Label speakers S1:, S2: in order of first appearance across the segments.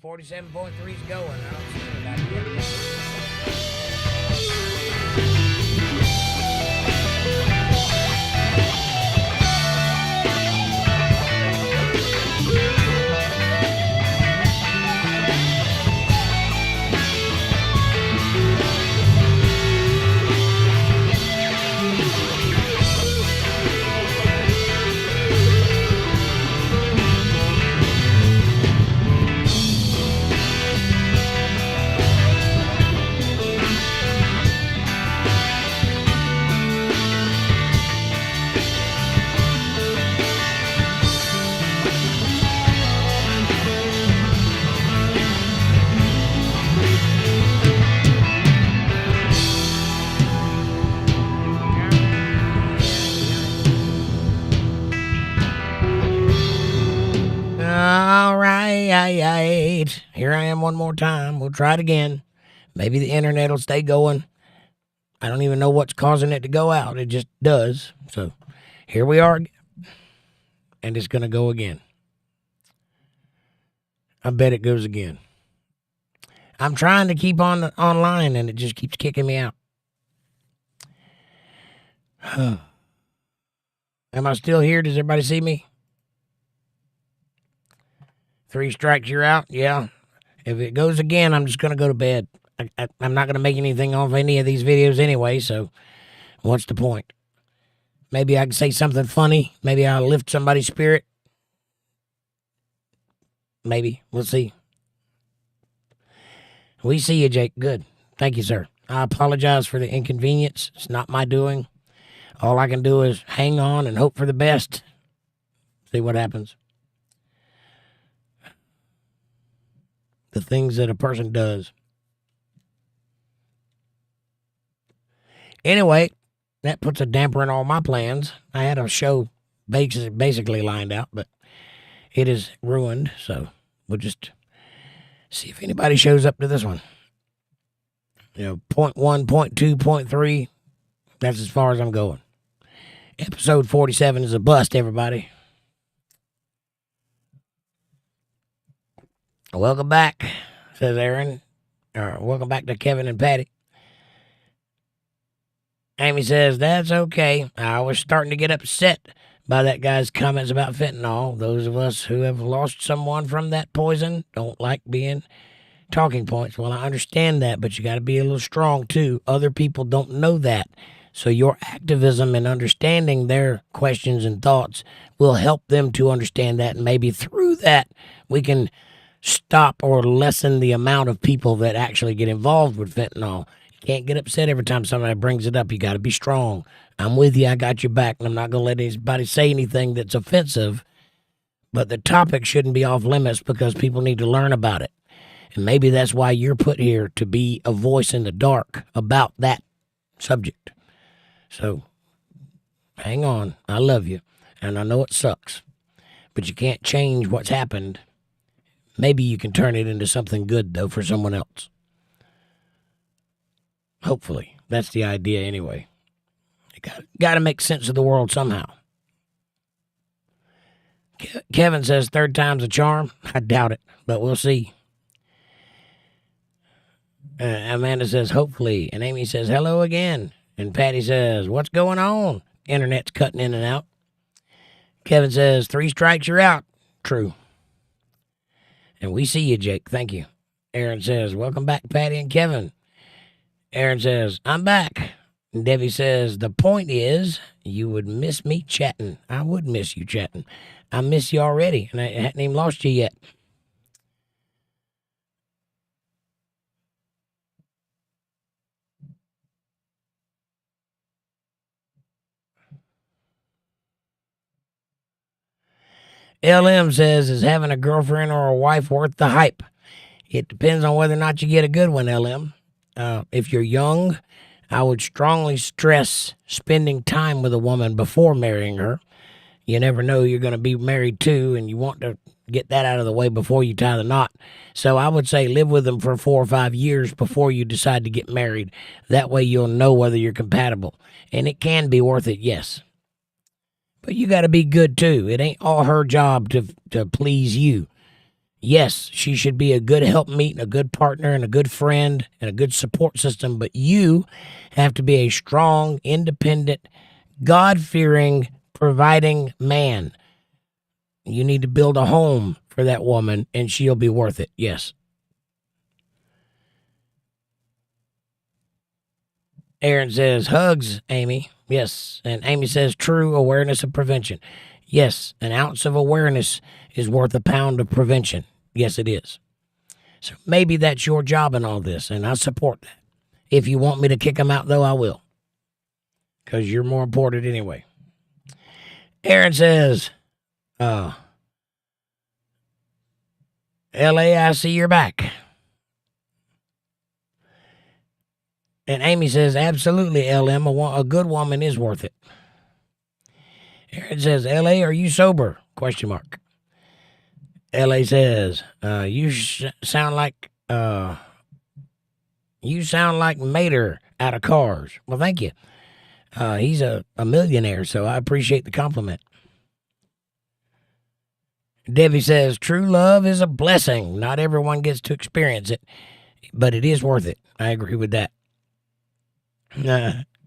S1: 47.3 is going. I don't see anybody yet. All right. Here I am one more time. We'll try it again. Maybe the internet will stay going. I don't even know what's causing it to go out. It just does. So here we are. And it's going to go again. I bet it goes again. I'm trying to keep on online and it just keeps kicking me out. Am I still here? Does everybody see me? 3 strikes, you're out? Yeah. If it goes again, I'm just going to go to bed. I'm not going to make anything off any of these videos anyway, so what's the point? Maybe I can say something funny. Maybe I'll lift somebody's spirit. Maybe. We'll see. We see you, Jake. Good. Thank you, sir. I apologize for the inconvenience. It's not my doing. All I can do is hang on and hope for the best. See what happens. The things that a person does. Anyway, that puts a damper in all my plans. I had a show basically lined out, but it is ruined, so we'll just see if anybody shows up to this one. You know, point 1, point 2, point 3, that's as far as I'm going. Episode 47 is a bust, everybody. Welcome back, says Aaron. Welcome back to Kevin and Patty. Amy says, that's okay. I was starting to get upset by that guy's comments about fentanyl. Those of us who have lost someone from that poison don't like being talking points. Well, I understand that, but you got to be a little strong, too. Other people don't know that. So your activism and understanding their questions and thoughts will help them to understand that. And maybe through that, we can stop or lessen the amount of people that actually get involved with fentanyl. You can't get upset every time somebody brings it up. You got to be strong. I'm with you. I got your back. And I'm not going to let anybody say anything that's offensive. But the topic shouldn't be off limits because people need to learn about it. And maybe that's why you're put here, to be a voice in the dark about that subject. So hang on. I love you. And I know it sucks. But you can't change what's happened. Maybe you can turn it into something good, though, for someone else. Hopefully. That's the idea anyway. You got to make sense of the world somehow. Kevin says 3rd time's a charm. I doubt it, but we'll see. Amanda says, hopefully. And Amy says, hello again. And Patty says, what's going on? Internet's cutting in and out. Kevin says, 3 strikes, you're out. True. And we see you, Jake. Thank you. Aaron says, welcome back, Patty and Kevin. Aaron says, I'm back. And Debbie says, the point is, you would miss me chatting. I would miss you chatting. I miss you already, and I hadn't even lost you yet. LM says, is having a girlfriend or a wife worth the hype? It depends on whether or not you get a good one, LM. If you're young, I would strongly stress spending time with a woman before marrying her. You never know you're going to be married to, and you want to get that out of the way before you tie the knot. So I would say live with them for 4 or 5 years before you decide to get married. That way you'll know whether you're compatible. And it can be worth it, yes. But you got to be good, too. It ain't all her job to please you. Yes, she should be a good helpmeet, a good partner, and a good friend, and a good support system, but you have to be a strong, independent, God-fearing, providing man. You need to build a home for that woman, and she'll be worth it. Yes. Aaron says, hugs, Amy. Yes. And Amy says, true awareness of prevention. Yes, an ounce of awareness is worth a pound of prevention. Yes, it is. So maybe that's your job in all this, and I support that. If you want me to kick them out, though, I will. Because you're more important anyway. Aaron says, L.A., I see you're back. And Amy says, absolutely, LM, a good woman is worth it. Aaron says, L.A., are you sober? Question mark. L.A. says, you sound like Mater out of Cars. Well, thank you. He's a millionaire, so I appreciate the compliment. Debbie says, true love is a blessing. Not everyone gets to experience it, but it is worth it. I agree with that.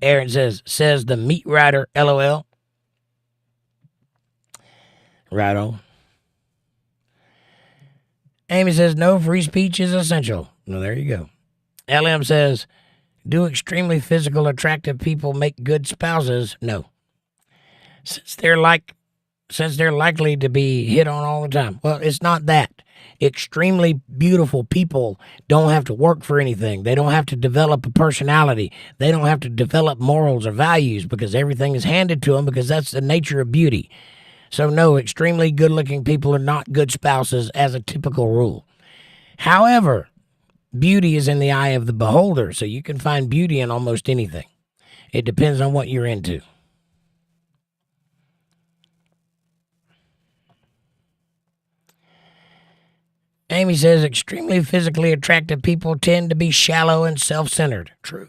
S1: Aaron says the meat rider, LOL. Right on. Amy says, no, free speech is essential. Well, there you go. LM says, do extremely physical, attractive people make good spouses? No. Since they're likely to be hit on all the time. Well, it's not that. Extremely beautiful people don't have to work for anything. They don't have to develop a personality. They don't have to develop morals or values because everything is handed to them because that's the nature of beauty. So no, extremely good-looking people are not good spouses as a typical rule. However, beauty is in the eye of the beholder, so you can find beauty in almost anything. It depends on what you're into. Amy says, extremely physically attractive people tend to be shallow and self-centered. True.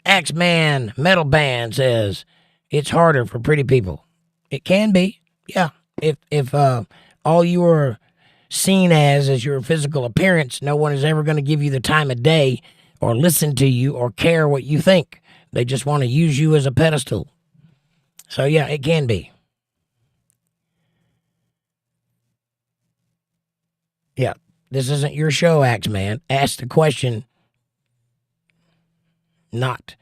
S1: Axeman Metal Band says, it's harder for pretty people. It can be, yeah. If all you are seen as your physical appearance, no one is ever going to give you the time of day or listen to you or care what you think. They just want to use you as a pedestal. So, yeah, it can be. Yeah, this isn't your show, Axeman. Ask the question, not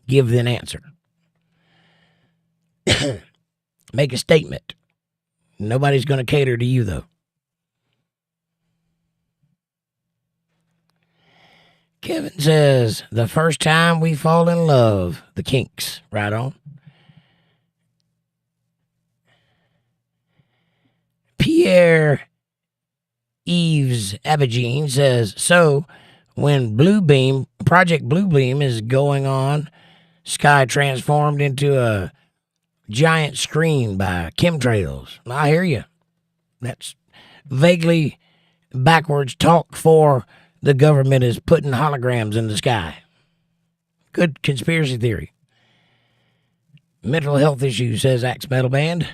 S1: give an answer. Make a statement. Nobody's going to cater to you, though. Kevin says, the first time we fall in love, the Kinks. Right on. Pierre Eves Abigine says, so when Project Bluebeam is going on, sky transformed into a giant screen by chemtrails. I hear you. That's vaguely backwards talk for the government is putting holograms in the sky. Good conspiracy theory. Mental health issues, says Axe Metal Band.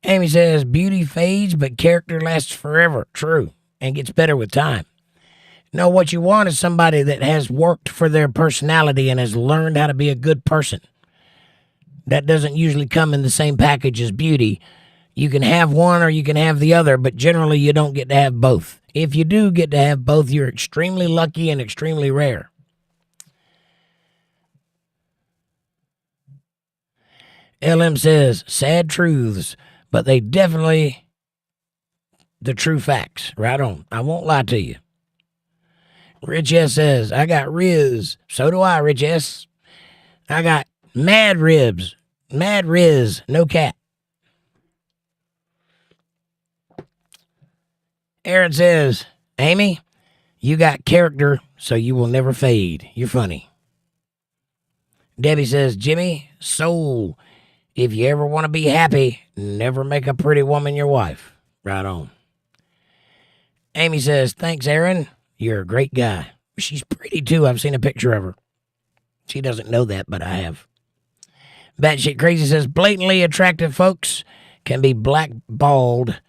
S1: Amy says, beauty fades, but character lasts forever. True. And gets better with time. No, what you want is somebody that has worked for their personality and has learned how to be a good person. That doesn't usually come in the same package as beauty. You can have one or you can have the other, but generally you don't get to have both. If you do get to have both, you're extremely lucky and extremely rare. LM says, sad truths, but they definitely the true facts. Right on. I won't lie to you. Rich S says, I got Riz. So do I, Rich S. I got mad ribs. Mad Riz. No cat. Aaron says, Amy, you got character, so you will never fade. You're funny. Debbie says, Jimmy, soul. If you ever want to be happy, never make a pretty woman your wife. Right on. Amy says, thanks, Aaron. You're a great guy. She's pretty, too. I've seen a picture of her. She doesn't know that, but I have. Batshit Crazy says, blatantly attractive folks can be blackballed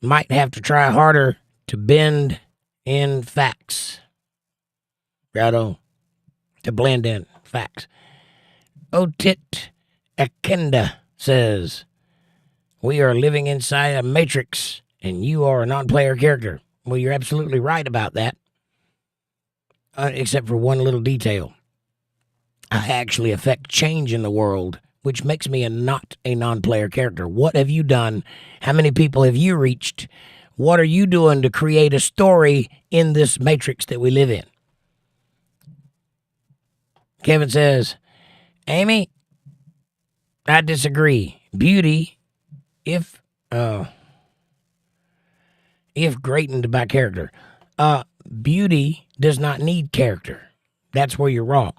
S1: might have to try harder to bend in facts. Right on. To blend in facts. Otit Akenda says, we are living inside a matrix and you are a non-player character. Well, you're absolutely right about that. Except for one little detail. I actually affect change in the world, which makes me not a non-player character. What have you done? How many people have you reached? What are you doing to create a story in this matrix that we live in? Kevin says, Amy, I disagree. Beauty, if greatened by character. Beauty does not need character. That's where you're wrong.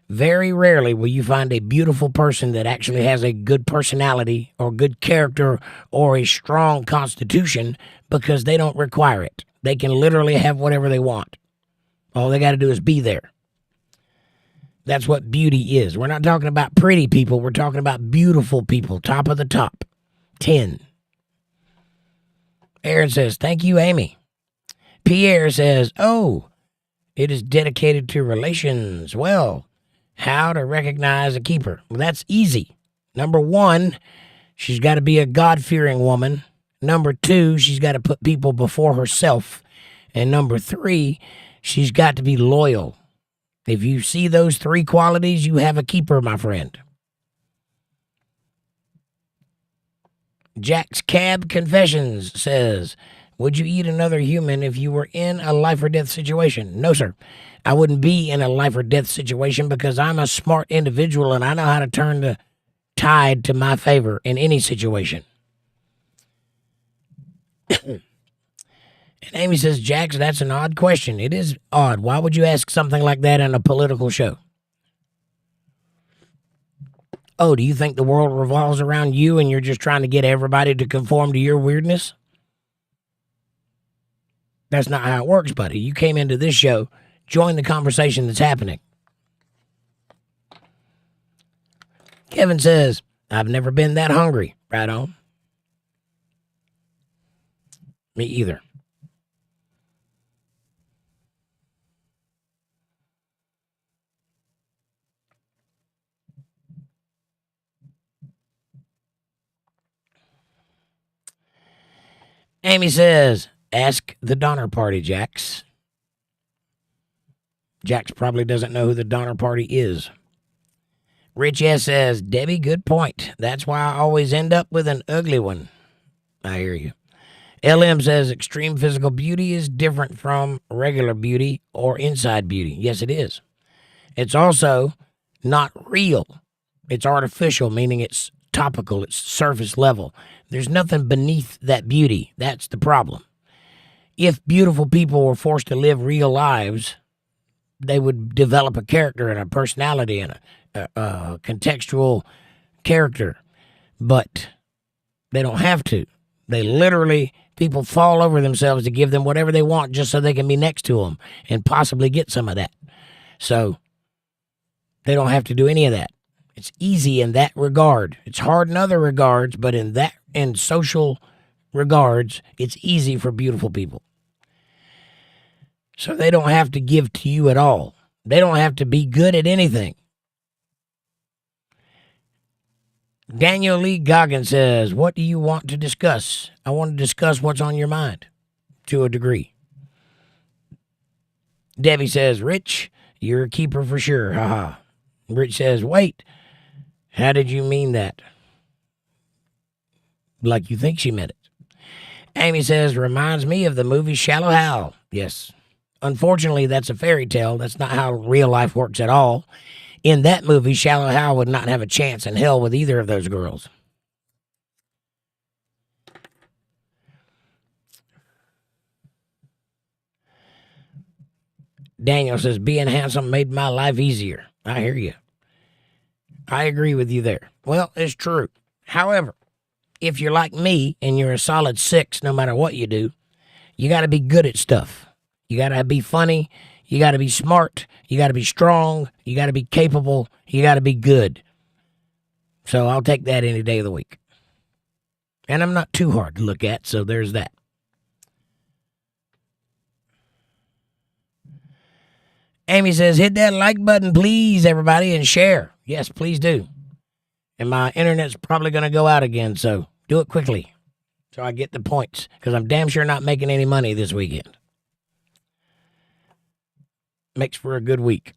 S1: Very rarely will you find a beautiful person that actually has a good personality or good character or a strong constitution because they don't require it. They can literally have whatever they want. All they got to do is be there. That's what beauty is. We're not talking about pretty people. We're talking about beautiful people. Top of the top. 10. Aaron says, thank you, Amy. Pierre says, oh, it is dedicated to relations. Well, how to recognize a keeper? Well, that's easy. Number 1, she's got to be a God-fearing woman. Number 2, she's got to put people before herself. And number 3, she's got to be loyal. If you see those 3 qualities, you have a keeper, my friend. Jack's Cab Confessions says, would you eat another human if you were in a life or death situation? No, sir. I wouldn't be in a life or death situation because I'm a smart individual and I know how to turn the tide to my favor in any situation. And Amy says, Jax, that's an odd question. It is odd. Why would you ask something like that in a political show? Oh, do you think the world revolves around you and you're just trying to get everybody to conform to your weirdness? That's not how it works, buddy. You came into this show, join the conversation that's happening. Kevin says, I've never been that hungry. Right on. Me either. Amy says, ask the Donner Party, Jax. Jax probably doesn't know who the Donner Party is. Rich S says, Debbie, good point. That's why I always end up with an ugly one. I hear you. LM says, extreme physical beauty is different from regular beauty or inside beauty. Yes, it is. It's also not real. It's artificial, meaning it's topical. It's surface level. There's nothing beneath that beauty. That's the problem. If beautiful people were forced to live real lives, they would develop a character and a personality and a contextual character. But they don't have to. They literally, people fall over themselves to give them whatever they want just so they can be next to them and possibly get some of that. So they don't have to do any of that. It's easy in that regard. It's hard in other regards, but in social regards, it's easy for beautiful people. So they don't have to give to you at all. They don't have to be good at anything. Daniel Lee Goggins says, what do you want to discuss? I want to discuss what's on your mind, to a degree. Debbie says, Rich, you're a keeper for sure, haha. Rich says, wait, how did you mean that? Like you think she meant it. Amy says, reminds me of the movie Shallow Hal. Yes. Unfortunately, that's a fairy tale. That's not how real life works at all. In that movie, Shallow Hal would not have a chance in hell with either of those girls. Daniel says, being handsome made my life easier. I hear you. I agree with you there. Well, it's true. However, if you're like me and you're a solid 6 no matter what you do, you got to be good at stuff. You got to be funny. You got to be smart. You got to be strong. You got to be capable. You got to be good. So I'll take that any day of the week. And I'm not too hard to look at, so there's that. Amy says, hit that like button, please, everybody, and share. Yes, please do. And my internet's probably going to go out again, so do it quickly so I get the points, because I'm damn sure not making any money this weekend. Makes for a good week.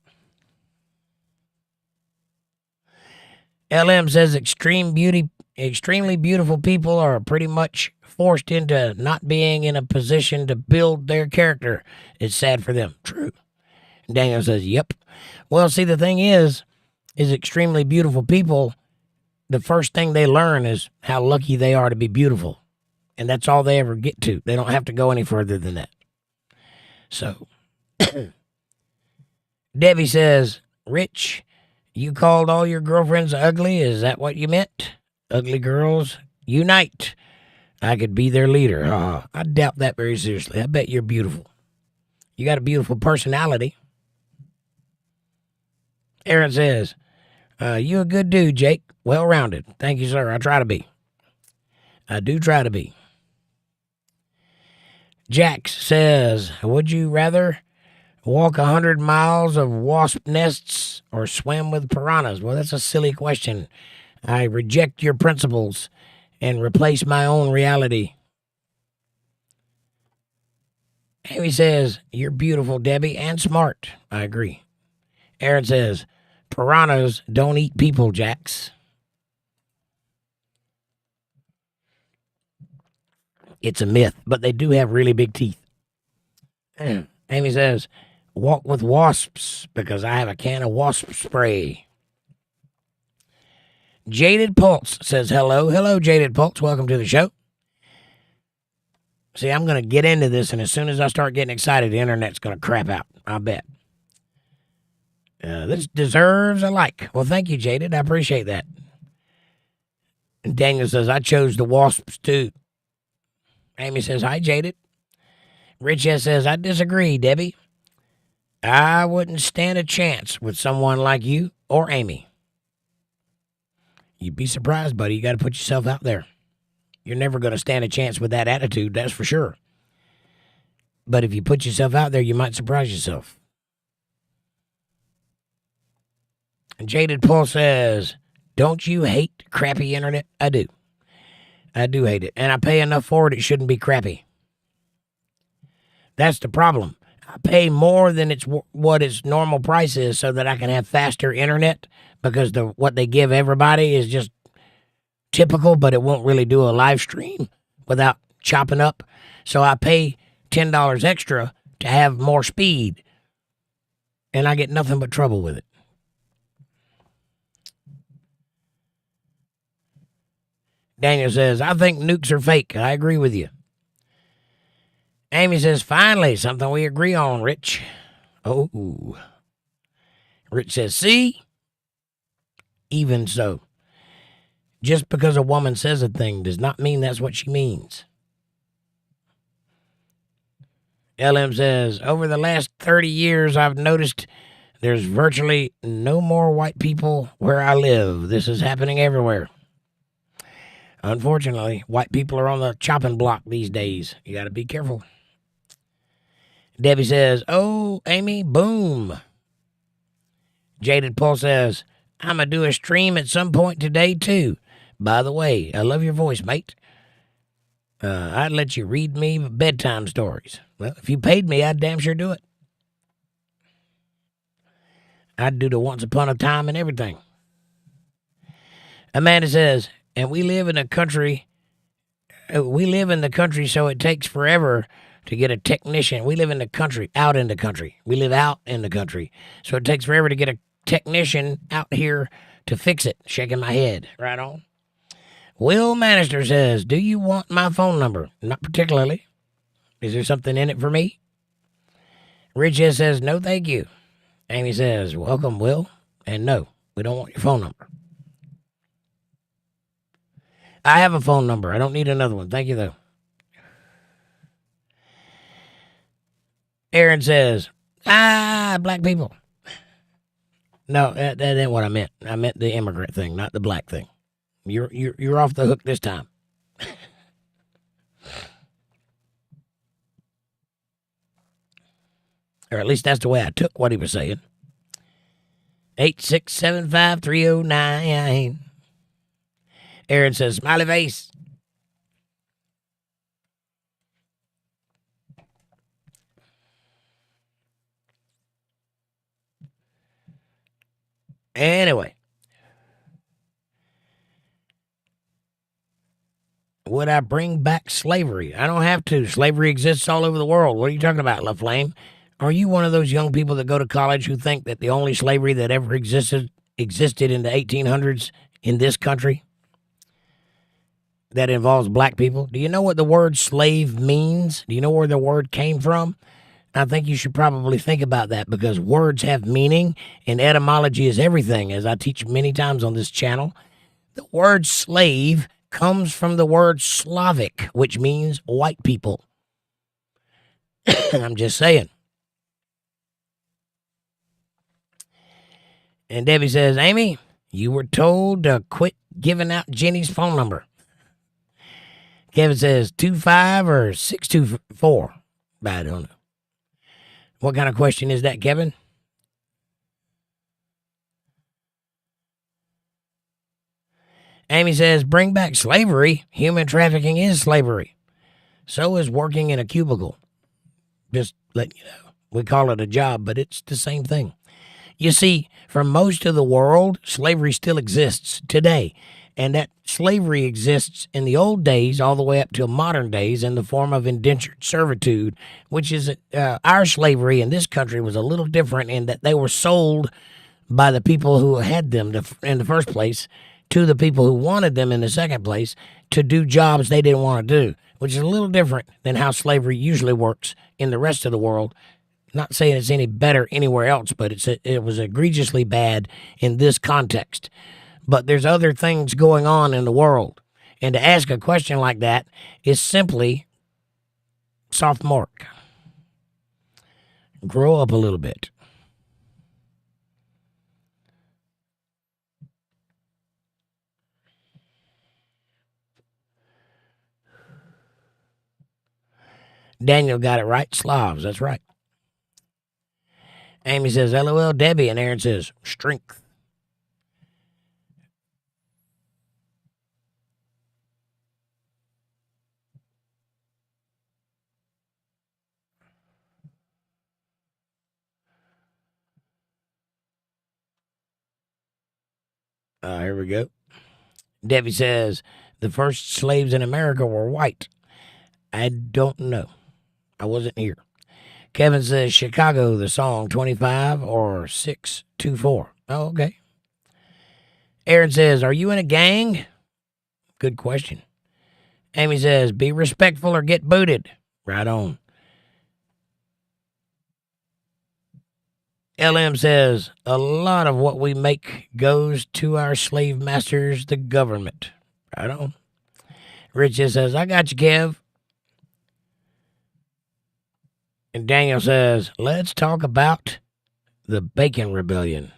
S1: LM says, extremely beautiful people are pretty much forced into not being in a position to build their character. It's sad for them. True. Daniel says, yep. Well, see, the thing is extremely beautiful people, the first thing they learn is how lucky they are to be beautiful. And that's all they ever get to. They don't have to go any further than that. So, Debbie says, Rich, you called all your girlfriends ugly? Is that what you meant? Ugly girls, unite. I could be their leader. I doubt that very seriously. I bet you're beautiful. You got a beautiful personality. Aaron says, you a good dude, Jake. Well-rounded. Thank you, sir. I try to be. I do try to be. Jax says, would you rather walk 100 miles of wasp nests or swim with piranhas? Well, that's a silly question. I reject your principles and replace my own reality. Amy says, you're beautiful, Debbie, and smart. I agree. Aaron says, piranhas don't eat people, Jax. It's a myth, but they do have really big teeth. Amy says, walk with wasps because I have a can of wasp spray. Jaded Pulse says hello. Hello, Jaded Pulse. Welcome to the show. See, I'm going to get into this, and as soon as I start getting excited, the internet's going to crap out. I bet. This deserves a like. Well, thank you, Jaded. I appreciate that. And Daniel says, I chose the wasps, too. Amy says, hi, Jaded. Rich S says, I disagree, Debbie. I wouldn't stand a chance with someone like you or Amy. You'd be surprised, buddy. You got to put yourself out there. You're never going to stand a chance with that attitude, that's for sure. But if you put yourself out there, you might surprise yourself. And Jaded Paul says, don't you hate crappy internet? I do. I do hate it. And I pay enough for it, it shouldn't be crappy. That's the problem. I pay more than what its normal price is so that I can have faster internet, because what they give everybody is just typical, but it won't really do a live stream without chopping up. So I pay $10 extra to have more speed, and I get nothing but trouble with it. Daniel says, I think nukes are fake. I agree with you. Amy says, finally, something we agree on, Rich. Oh. Rich says, see? Even so. Just because a woman says a thing does not mean that's what she means. LM says, over the last 30 years, I've noticed there's virtually no more white people where I live. This is happening everywhere. Unfortunately, white people are on the chopping block these days. You got to be careful. Debbie says, oh, Amy, boom. Jaded Paul says, I'm going to do a stream at some point today, too. By the way, I love your voice, mate. I'd let you read me bedtime stories. Well, if you paid me, I'd damn sure do it. I'd do the once upon a time and everything. Amanda says, and we live in the country, so it takes forever to get a technician. We live in the country, out in the country. We live out in the country. So it takes forever to get a technician out here to fix it. Shaking my head. Right on. Will Manister says, do you want my phone number? Not particularly. Is there something in it for me? Rich S says, no, thank you. Amy says, welcome, Will. And no, we don't want your phone number. I have a phone number. I don't need another one. Thank you, though. Aaron says, black people. No, that ain't what I meant. I meant the immigrant thing, not the black thing. You're off the hook this time. Or at least that's the way I took what he was saying. 8675309. Aaron says, smiley face. Anyway. Would I bring back slavery? I don't have to. Slavery exists all over the world. What are you talking about, LaFlame? Are you one of those young people that go to college who think that the only slavery that ever existed in the 1800s in this country that involves black people? Do you know what the word slave means? Do you know where the word came from? I think you should probably think about that because words have meaning and etymology is everything, as I teach many times on this channel. The word slave comes from the word Slavic, which means white people. I'm just saying. And Debbie says, Amy, you were told to quit giving out Jenny's phone number. Kevin says 25 or 624. I don't know. What kind of question is that, Kevin? Amy says, bring back slavery. Human trafficking is slavery. So is working in a cubicle. Just let you know. We call it a job, but it's the same thing. You see, for most of the world, slavery still exists today. And that slavery exists in the old days all the way up to modern days in the form of indentured servitude, which is our slavery in this country was a little different in that they were sold by the people who had them in the first place to the people who wanted them in the second place to do jobs they didn't want to do, which is a little different than how slavery usually works in the rest of the world. Not saying it's any better anywhere else, but it was egregiously bad in this context. But there's other things going on in the world. And to ask a question like that is simply sophomoric. Grow up a little bit. Daniel got it right. Slavs, that's right. Amy says, LOL, Debbie. And Aaron says, strength. Here we go. Debbie says, the first slaves in America were white. I don't know. I wasn't here. Kevin says, Chicago, the song 25 or 624. Oh, okay. Aaron says, are you in a gang? Good question. Amy says, be respectful or get booted. Right on. LM says, a lot of what we make goes to our slave masters, the government. Right on. Rich says, I got you, Kev. And Daniel says, let's talk about the Bacon Rebellion.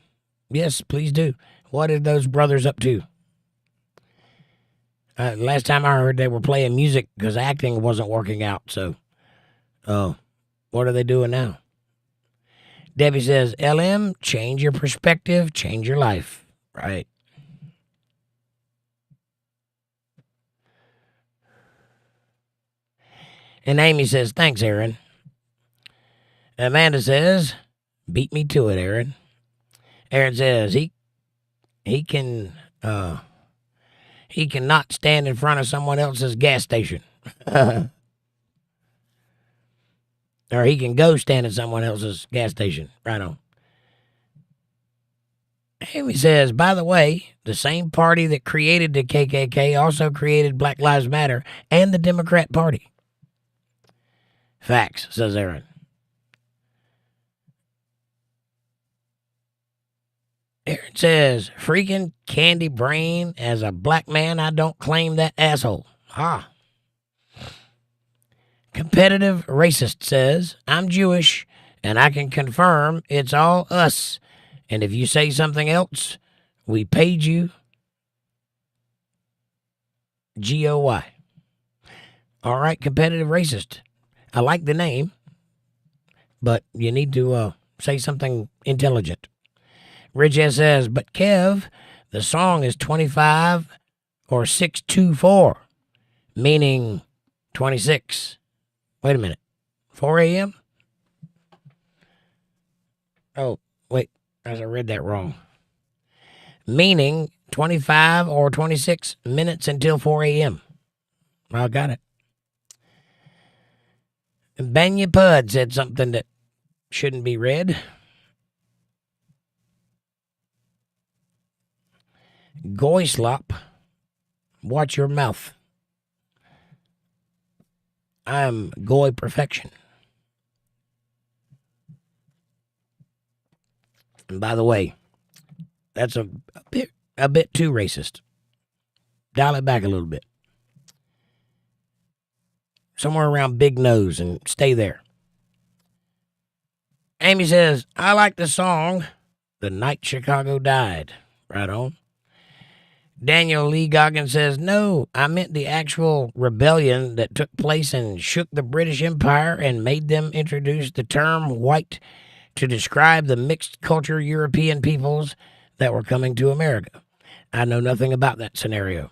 S1: Yes, please do. What are those brothers up to? Last time I heard they were playing music because acting wasn't working out. So, what are they doing now? Debbie says, LM, change your perspective, change your life. Right. And Amy says, thanks, Aaron. Amanda says, beat me to it, Aaron. Aaron says, he cannot stand in front of someone else's gas station. Or he can go stand at someone else's gas station. Right on. Amy says, by the way, the same party that created the KKK also created Black Lives Matter and the Democrat Party. Facts, says Aaron. Aaron says, freaking Candy Brain, as a black man, I don't claim that asshole. Ah. Competitive Racist says, I'm Jewish, and I can confirm it's all us. And if you say something else, we paid you. GOY. All right, Competitive Racist. I like the name, but you need to say something intelligent. Rich S says, but Kev, the song is 25 or 624, meaning 26. Wait a minute. 4 a.m.? Oh, wait. I read that wrong. Meaning 25 or 26 minutes until 4 a.m. I got it. Banya Pud said something that shouldn't be read. Goyslop, watch your mouth. I'm Goy perfection. And by the way, that's a bit too racist. Dial it back a little bit. Somewhere around Big Nose and stay there. Amy says, I like the song, The Night Chicago Died. Right on. Daniel Lee Goggins says, no, I meant the actual rebellion that took place and shook the British Empire and made them introduce the term white to describe the mixed culture European peoples that were coming to America. I know nothing about that scenario.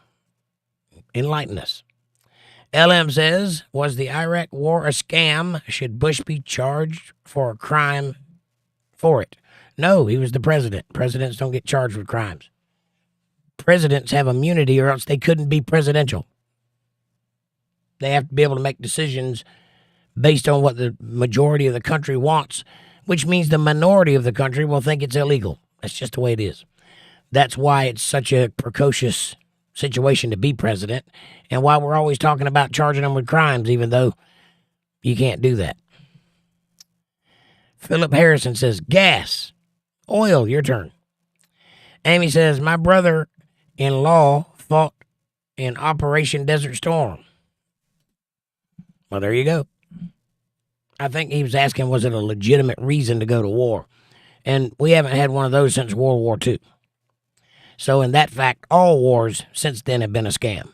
S1: Enlighten us. LM says, was the Iraq war a scam? Should Bush be charged for a crime for it? No, he was the president. Presidents don't get charged with crimes. Presidents have immunity or else they couldn't be presidential. They have to be able to make decisions based on what the majority of the country wants, which means the minority of the country will think it's illegal. That's just the way it is. That's why it's such a precocious situation to be president, and why we're always talking about charging them with crimes, even though you can't do that. Philip Harrison says, gas. Oil, your turn. Amy says, my brother-in-law fought in Operation Desert Storm. Well, there you go. I think he was asking, was it a legitimate reason to go to war? And we haven't had one of those since World War II. So in that fact, all wars since then have been a scam.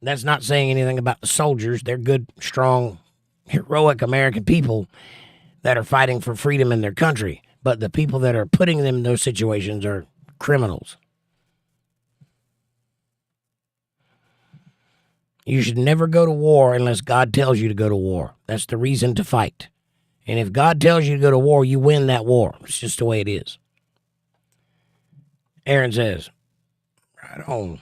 S1: That's not saying anything about the soldiers. They're good, strong, heroic American people that are fighting for freedom in their country. But the people that are putting them in those situations are criminals. You should never go to war unless God tells you to go to war. That's the reason to fight. And if God tells you to go to war, you win that war. It's just the way it is. Aaron says, right on.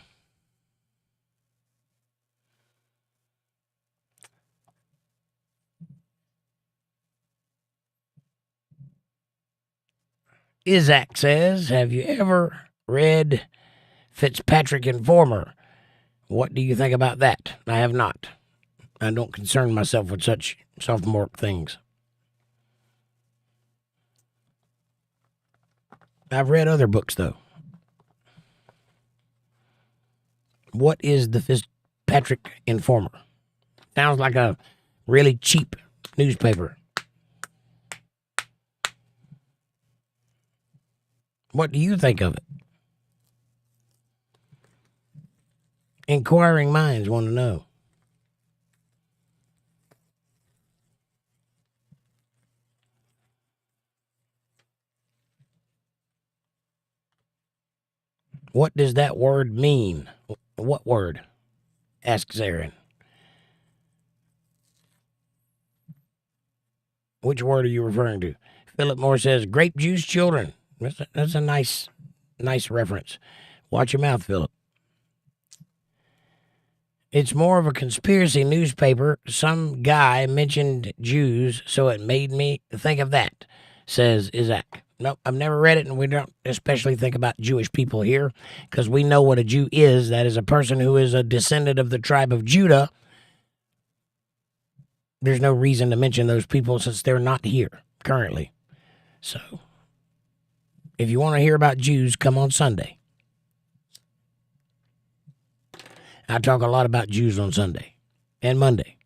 S1: Isaac says, have you ever read Fitzpatrick Informer? What do you think about that? I have not. I don't concern myself with such sophomore things. I've read other books, though. What is the Fitzpatrick Informer? Sounds like a really cheap newspaper. What do you think of it? Inquiring minds want to know. What does that word mean? What word? Asks Aaron. Which word are you referring to? Philip Moore says, grape juice children. That's a nice reference. Watch your mouth, Philip. It's more of a conspiracy newspaper. Some guy mentioned Jews, so it made me think of that, says Isaac. Nope, I've never read it, and we don't especially think about Jewish people here, because we know what a Jew is. That is a person who is a descendant of the tribe of Judah. There's no reason to mention those people since they're not here currently. So, if you want to hear about Jews, come on Sunday. I talk a lot about Jews on Sunday and Monday.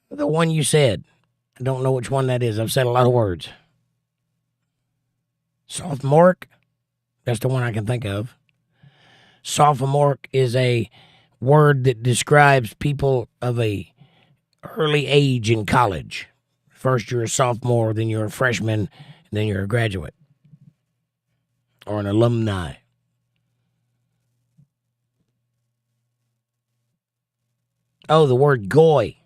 S1: The one you said, I don't know which one that is. I've said a lot of words. Sophomoric, that's the one I can think of. Sophomoric is a word that describes people of a early age in college. First you're a sophomore, then you're a freshman, and then you're a graduate or an alumni. Oh, the word goy.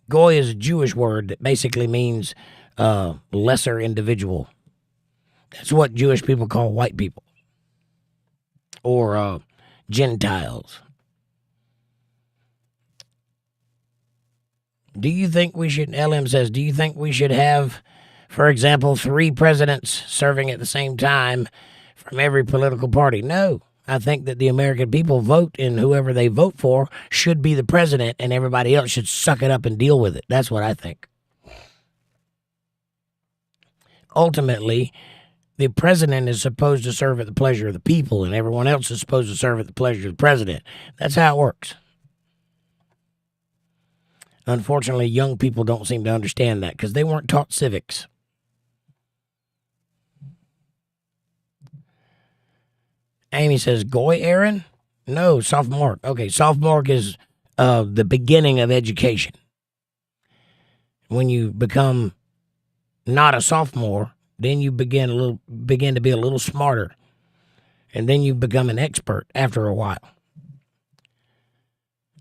S1: Goy is a Jewish word that basically means lesser individual. That's what Jewish people call white people or Gentiles. Do you think we should, LM says, do you think we should have, for example, 3 presidents serving at the same time from every political party? No. I think that the American people vote, and whoever they vote for should be the president, and everybody else should suck it up and deal with it. That's what I think. Ultimately, the president is supposed to serve at the pleasure of the people, and everyone else is supposed to serve at the pleasure of the president. That's how it works. Unfortunately, young people don't seem to understand that because they weren't taught civics. Amy says, Goy, Aaron? No, sophomore. Okay, sophomore is the beginning of education. When you become not a sophomore, then you begin to be a little smarter. And then you become an expert after a while.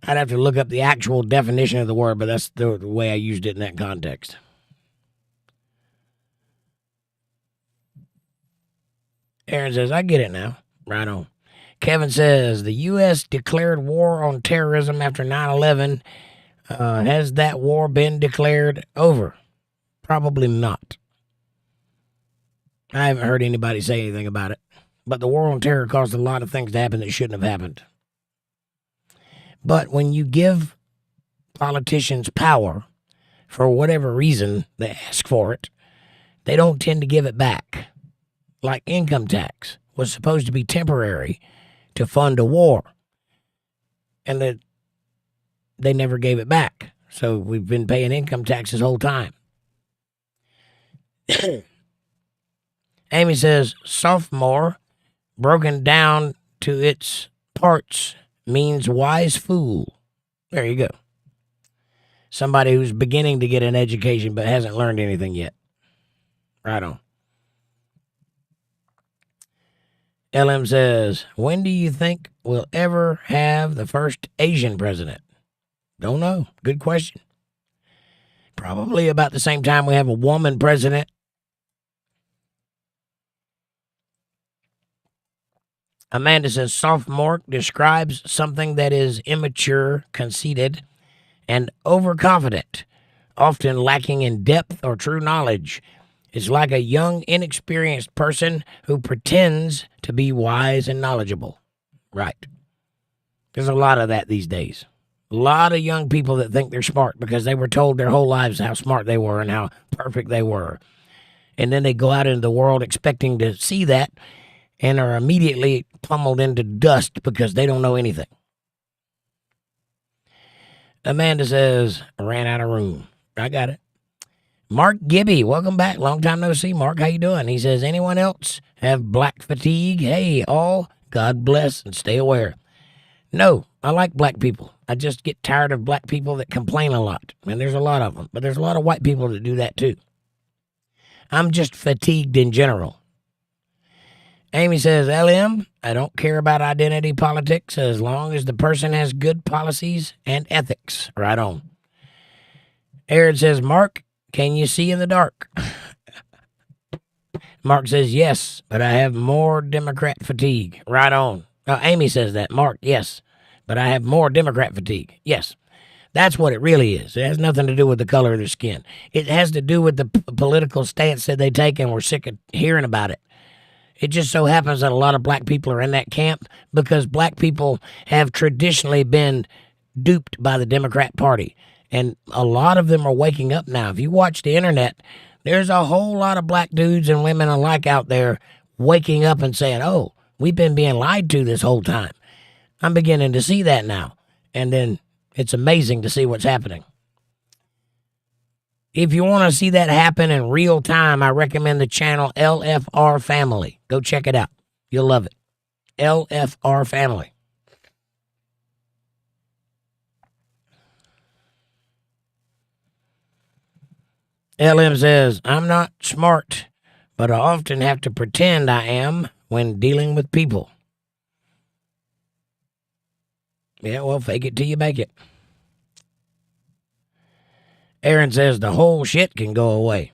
S1: I'd have to look up the actual definition of the word, but that's the way I used it in that context. Aaron says, I get it now. Right on. Kevin says, the U.S. declared war on terrorism after 9/11. Has that war been declared over? Probably not. I haven't heard anybody say anything about it. But the war on terror caused a lot of things to happen that shouldn't have happened. But when you give politicians power, for whatever reason they ask for it, they don't tend to give it back. Like income tax was supposed to be temporary to fund a war. And they never gave it back. So we've been paying income tax this whole time. Amy says, sophomore, broken down to its parts, means wise fool. There you go. Somebody who's beginning to get an education but hasn't learned anything yet. Right on. LM says, when do you think we'll ever have the first Asian president? Don't know. Good question. Probably about the same time we have a woman president. Amanda says, sophomore describes something that is immature, conceited, and overconfident, often lacking in depth or true knowledge. It's like a young, inexperienced person who pretends to be wise and knowledgeable. Right. There's a lot of that these days. A lot of young people that think they're smart because they were told their whole lives how smart they were and how perfect they were. And then they go out into the world expecting to see that and are immediately pummeled into dust because they don't know anything. Amanda says, I ran out of room. I got it. Mark Gibby, welcome back. Long time no see, Mark. How you doing? He says, anyone else have black fatigue? Hey, all, God bless and stay aware. No, I like black people. I just get tired of black people that complain a lot. And there's a lot of them. But there's a lot of white people that do that too. I'm just fatigued in general. Amy says, LM, I don't care about identity politics as long as the person has good policies and ethics. Right on. Aaron says, Mark, can you see in the dark? Mark says, yes, but I have more Democrat fatigue. Right on. Amy says that. Mark, yes, but I have more Democrat fatigue. Yes, that's what it really is. It has nothing to do with the color of their skin. It has to do with the political stance that they take, and we're sick of hearing about it. It just so happens that a lot of black people are in that camp because black people have traditionally been duped by the Democrat Party. And a lot of them are waking up now. If you watch the internet, there's a whole lot of black dudes and women alike out there waking up and saying, oh, we've been being lied to this whole time. I'm beginning to see that now. And then it's amazing to see what's happening. If you want to see that happen in real time, I recommend the channel LFR Family. Go check it out. You'll love it. LFR Family. LM says, I'm not smart, but I often have to pretend I am when dealing with people. Yeah, well, fake it till you make it. Aaron says, the whole shit can go away.